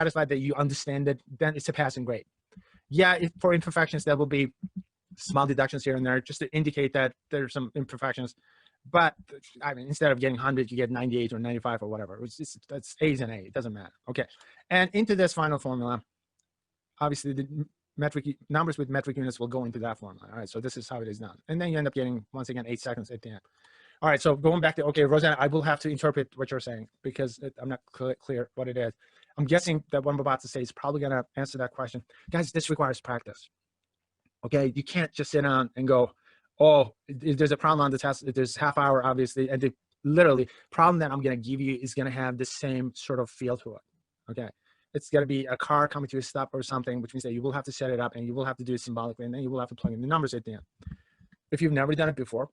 satisfied that you understand it, then it's a passing grade. Yeah, for imperfections, there will be small deductions here and there just to indicate that there's some imperfections. But I mean, instead of getting 100, you get 98 or 95 or whatever. That's A's and A. It doesn't matter. Okay. And into this final formula, obviously the numbers with metric units will go into that formula. All right. So this is how it is done. And then you end up getting, once again, 8 seconds at the end. All right. So going back to, okay, Rosanna, I will have to interpret what you're saying because I'm not clear what it is. I'm guessing that what I'm about to say is probably going to answer that question. Guys, this requires practice. Okay. You can't just sit down and go, oh, if there's a problem on the test, there's half hour, obviously, and the literally problem that I'm going to give you is going to have the same sort of feel to it. Okay. It's going to be a car coming to a stop or something, which means that you will have to set it up and you will have to do it symbolically, and then you will have to plug in the numbers at the end. If you've never done it before,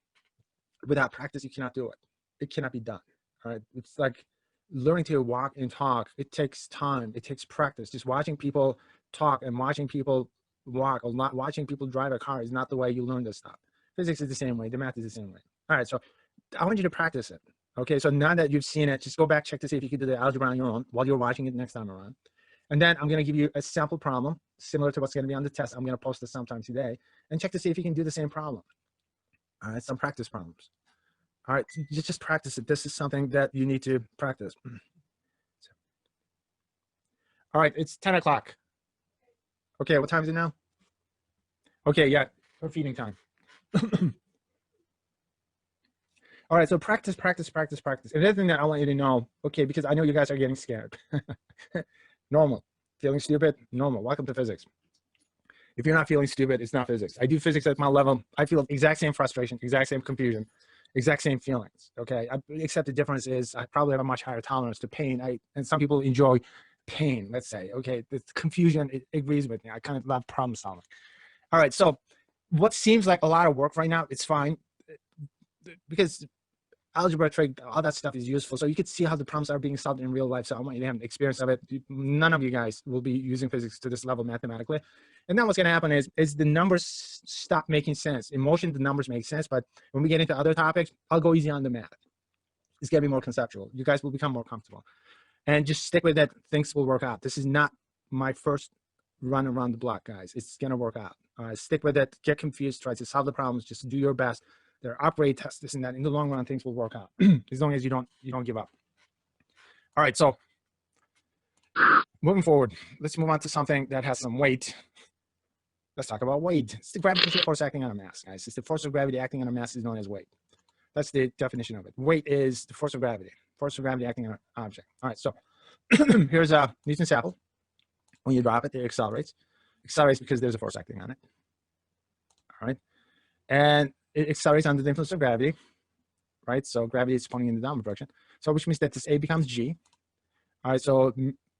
without practice, you cannot do it. It cannot be done. All right. It's like learning to walk and talk. It takes time. It takes practice. Just watching people talk and watching people walk or not watching people drive a car is not the way you learn this stuff. Physics is the same way. The math is the same way. All right. So I want you to practice it. Okay. So now that you've seen it, just go back, check to see if you can do the algebra on your own while you're watching it next time around. And then I'm going to give you a sample problem similar to what's going to be on the test. I'm going to post this sometime today and check to see if you can do the same problem. All right. Some practice problems. All right. Just practice it. This is something that you need to practice. All right. It's 10 o'clock. Okay. What time is it now? Okay. Yeah. For feeding time. All right, so practice. And the other thing that I want you to know, okay, because I know you guys are getting scared. Normal. Feeling stupid? Normal. Welcome to physics. If you're not feeling stupid, it's not physics. I do physics at my level. I feel exact same frustration, exact same confusion, exact same feelings, okay? Except the difference is I probably have a much higher tolerance to pain. And some people enjoy pain, let's say, okay? The confusion, it agrees with me. I kind of love problem solving. All right, so what seems like a lot of work right now, it's fine because algebra, trig, all that stuff is useful. So you could see how the problems are being solved in real life. So I want you to have an experience of it. None of you guys will be using physics to this level mathematically. And then what's going to happen is the numbers stop making sense. In motion, the numbers make sense. But when we get into other topics, I'll go easy on the math. It's going to be more conceptual. You guys will become more comfortable. And just stick with that. Things will work out. This is not my first run around the block, guys. It's going to work out. Stick with it. Get confused. Try to solve the problems. Just do your best. There are upgrade tests, this and that. In the long run, things will work out as long as you don't give up. All right, so moving forward, let's move on to something that has some weight. Let's talk about weight. It's the gravitational force acting on a mass, guys. It's the force of gravity acting on a mass is known as weight. That's the definition of it. Weight is the force of gravity acting on an object. All right, so here's a Newton's apple. When you drop it, it accelerates. Accelerates because there's a force acting on it. All right, and it accelerates under the influence of gravity, right? So gravity is pointing in the downward direction. So which means that this A becomes G. All right, so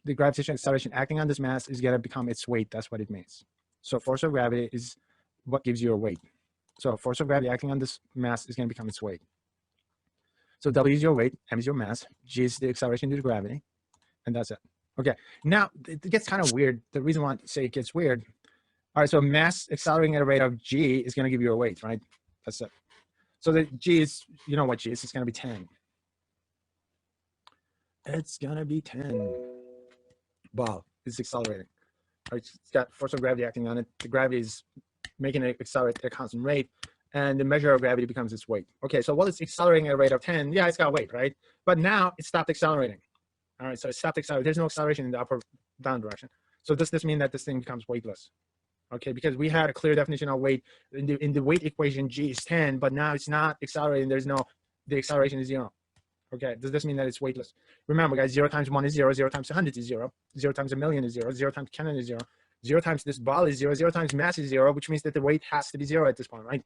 the gravitational acceleration acting on this mass is going to become its weight. That's what it means. So force of gravity is what gives you a weight. So force of gravity acting on this mass is going to become its weight. So W is your weight, M is your mass, G is the acceleration due to gravity, and that's it. Okay, now it gets kind of weird. The reason why I say it gets weird, all right, so mass accelerating at a rate of G is going to give you a weight, right? That's it. So the G is, you know what G is, it's going to be 10. It's going to be 10. Wow, it's accelerating. All right, it's got force of gravity acting on it. The gravity is making it accelerate at a constant rate, and the measure of gravity becomes its weight. Okay, so while it's accelerating at a rate of 10, yeah, it's got weight, right? But now it stopped accelerating. All right, so it stopped accelerating. There's no acceleration in the up or down direction. So does this mean that this thing becomes weightless? Okay, because we had a clear definition of weight in the weight equation. G is 10, but now it's not accelerating. The acceleration is 0. Okay, does this mean that it's weightless? Remember, guys, 0 times 1 is 0, 0 times 100 is 0, 0 times 1,000,000 is 0, 0 times 10 is 0, 0 times this ball is 0, 0 times mass is 0, which means that the weight has to be 0 at this point, right?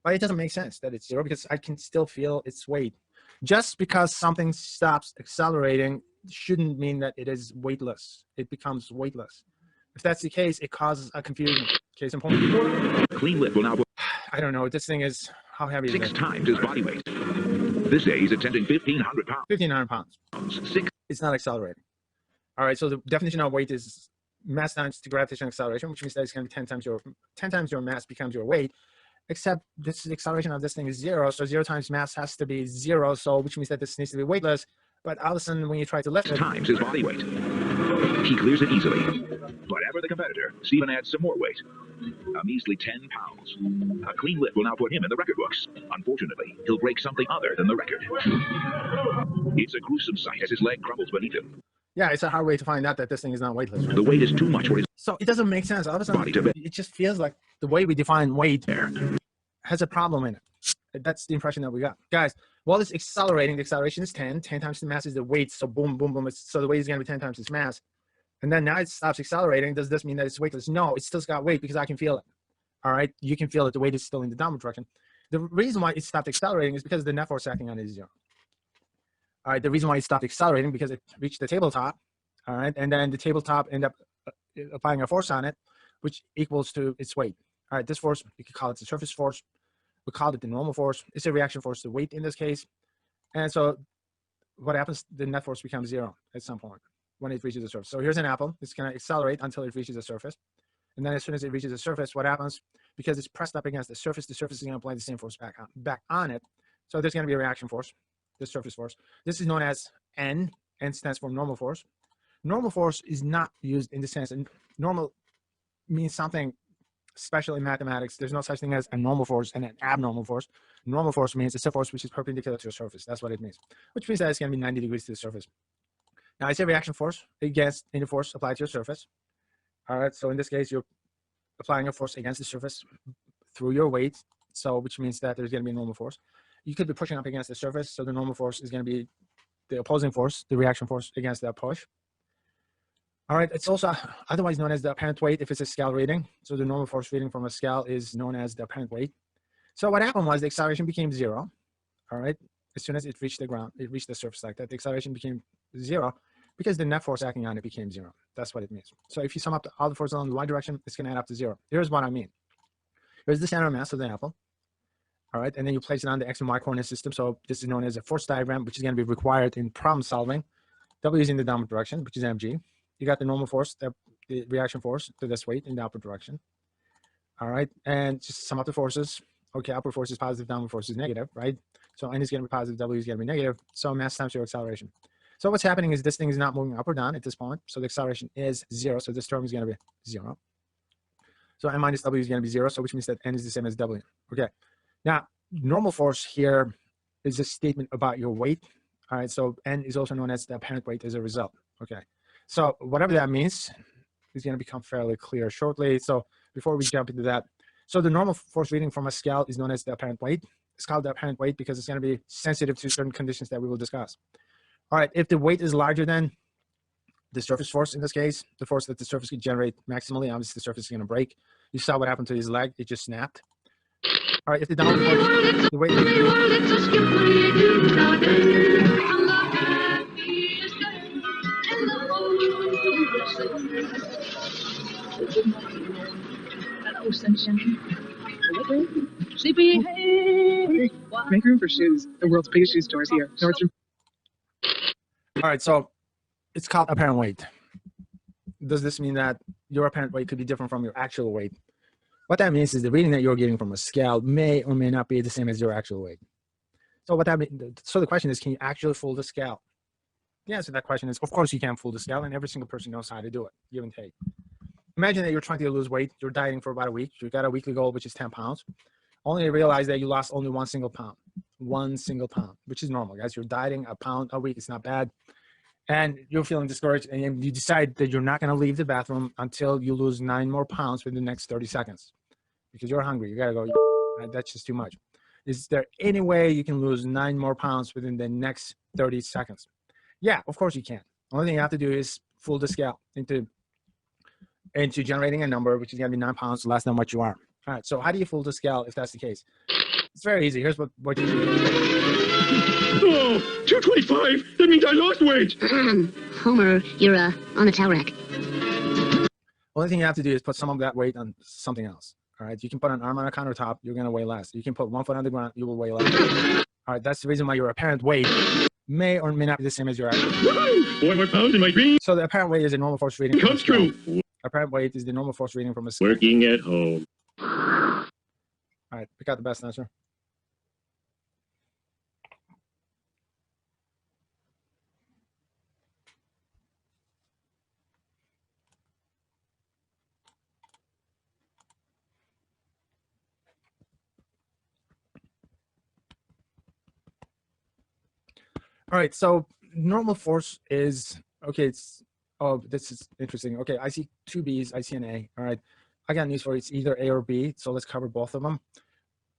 But it doesn't make sense that it's 0 because I can still feel its weight. Just because something stops accelerating shouldn't mean that it is weightless. It becomes weightless. If that's the case, it causes a confusion. Case in point. Clean lift will now. I don't know. This thing is, how heavy is it? 6 times his body weight. This day he's attempting 1,500 pounds. 1,500 pounds. 6. It's not accelerating. All right. So the definition of weight is mass times the gravitational acceleration, which means that it's going to be 10 times your mass becomes your weight. Except this acceleration of this thing is 0. So 0 times mass has to be 0. So which means that this needs to be weightless. But all of a sudden, when you try to lift it, times his body weight. He clears it easily. But ever the competitor, Stephen adds some more weight. A measly 10 pounds. A clean lift will now put him in the record books. Unfortunately, he'll break something other than the record. It's a gruesome sight as his leg crumbles beneath him. Yeah, it's a hard way to find out that this thing is not weightless. Right? The weight is too much for his So it doesn't make sense. All of a sudden, body to bear. it just feels like the way we define weight has a problem in it. That's the impression that we got. Guys, while it's accelerating, the acceleration is 10. 10 times the mass is the weight. So boom, boom, boom. So the weight is going to be 10 times its mass. And then now it stops accelerating. Does this mean that it's weightless? No, it still's got weight because I can feel it. All right, you can feel that the weight is still in the downward direction. The reason why it stopped accelerating is because the net force acting on it is 0. All right, the reason why it stopped accelerating because it reached the tabletop. All right, and then the tabletop ended up applying a force on it, which equals to its weight. All right, this force, you could call it the surface force. We call it the normal force. It's a reaction force to weight in this case. And so what happens, the net force becomes 0 at some point when it reaches the surface. So here's an apple. It's going to accelerate until it reaches the surface. And then as soon as it reaches the surface, what happens? Because it's pressed up against the surface is going to apply the same force back on it. So there's going to be a reaction force, the surface force. This is known as N. N stands for normal force. Normal force is not used in the sense, and normal means something special in mathematics. There's no such thing as a normal force and an abnormal force. Normal force means it's a force which is perpendicular to the surface. That's what it means, which means that it's going to be 90 degrees to the surface. Now, it's a reaction force against any force applied to your surface. All right, so in this case, you're applying a force against the surface through your weight, so which means that there's going to be a normal force. You could be pushing up against the surface, so the normal force is going to be the opposing force, the reaction force against that push. All right, it's also otherwise known as the apparent weight if it's a scale reading. So the normal force reading from a scale is known as the apparent weight. So what happened was the acceleration became 0. All right, as soon as it reached the ground, it reached the surface like that, the acceleration became 0 because the net force acting on it became 0. That's what it means. So if you sum up all the forces in the y direction, it's going to add up to 0. Here's what I mean. Here's the center of mass of the apple. All right, and then you place it on the x and y coordinate system. So this is known as a force diagram, which is going to be required in problem solving. W is in the downward direction, which is mg. You got the normal force, the reaction force to this weight in the upward direction. All right, and just sum up the forces. Okay, upward force is positive, downward force is negative, right? So N is going to be positive, W is going to be negative. So mass times your acceleration. So what's happening is this thing is not moving up or down at this point. So the acceleration is 0. So this term is going to be 0. So N minus W is going to be 0. So which means that N is the same as W. Okay. Now, normal force here is a statement about your weight. All right. So N is also known as the apparent weight as a result. Okay. So whatever that means is going to become fairly clear shortly. So before we jump into that, so the normal force reading from a scale is known as the apparent weight. It's called the apparent weight because it's going to be sensitive to certain conditions that we will discuss. All right, if the weight is larger than the surface force, in this case, the force that the surface could generate maximally, obviously the surface is going to break. You saw what happened to his leg. It just snapped. All right, if the downward force, the weight Hello, sunshine. Sleepy, hey. Make room for shoes. The world's biggest shoe store is here. Nordstrom. All right, so it's called apparent weight. Does this mean that your apparent weight could be different from your actual weight? What that means is the reading that you're getting from a scale may or may not be the same as your actual weight. So what that means, so the question is, can you actually fool the scale? The answer to that question is, of course you can fool the scale, and every single person knows how to do it, give and take. Imagine that you're trying to lose weight. You're dieting for about a week. You've got a weekly goal, which is 10 pounds. Only to realize that you lost only 1 single pound. 1 single pound, which is normal, guys. You're dieting a pound a week. It's not bad. And you're feeling discouraged, and you decide that you're not going to leave the bathroom until you lose 9 more pounds within the next 30 seconds because you're hungry. You got to go. That's just too much. Is there any way you can lose 9 more pounds within the next 30 seconds? Yeah, of course you can. Only thing you have to do is fool the scale into generating a number, which is going to be 9 pounds less than what you are. All right, so how do you fool the scale if that's the case? It's very easy. Here's what you do. Oh, 225! That means I lost weight! Homer, you're on the towel rack. Only thing you have to do is put some of that weight on something else. All right, you can put an arm on a countertop, you're going to weigh less. You can put 1 foot on the ground, you will weigh less. All right, that's the reason why your apparent weight may or may not be the same as your actual. 4 more pounds in my dream So the apparent weight is a normal force reading. comes true. Apparent weight is the normal force reading from a scale. Working at home. All right, pick out the best answer. All right, so normal force is, okay, it's, oh, this is interesting. Okay, I see two B's, I see an A. All right, I got news for you. It's either A or B, so let's cover both of them.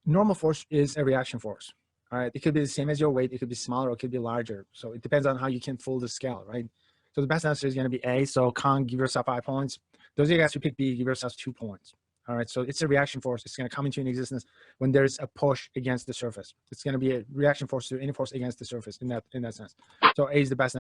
Normal force is a reaction force. All right, it could be the same as your weight, it could be smaller, or it could be larger. So it depends on how you can fold the scale, right? So the best answer is going to be A. So Kong, give yourself 5 points. Those of you guys who pick B, give yourselves 2 points. All right, so it's a reaction force. It's going to come into existence when there's a push against the surface. It's going to be a reaction force to any force against the surface in that sense. So A is the best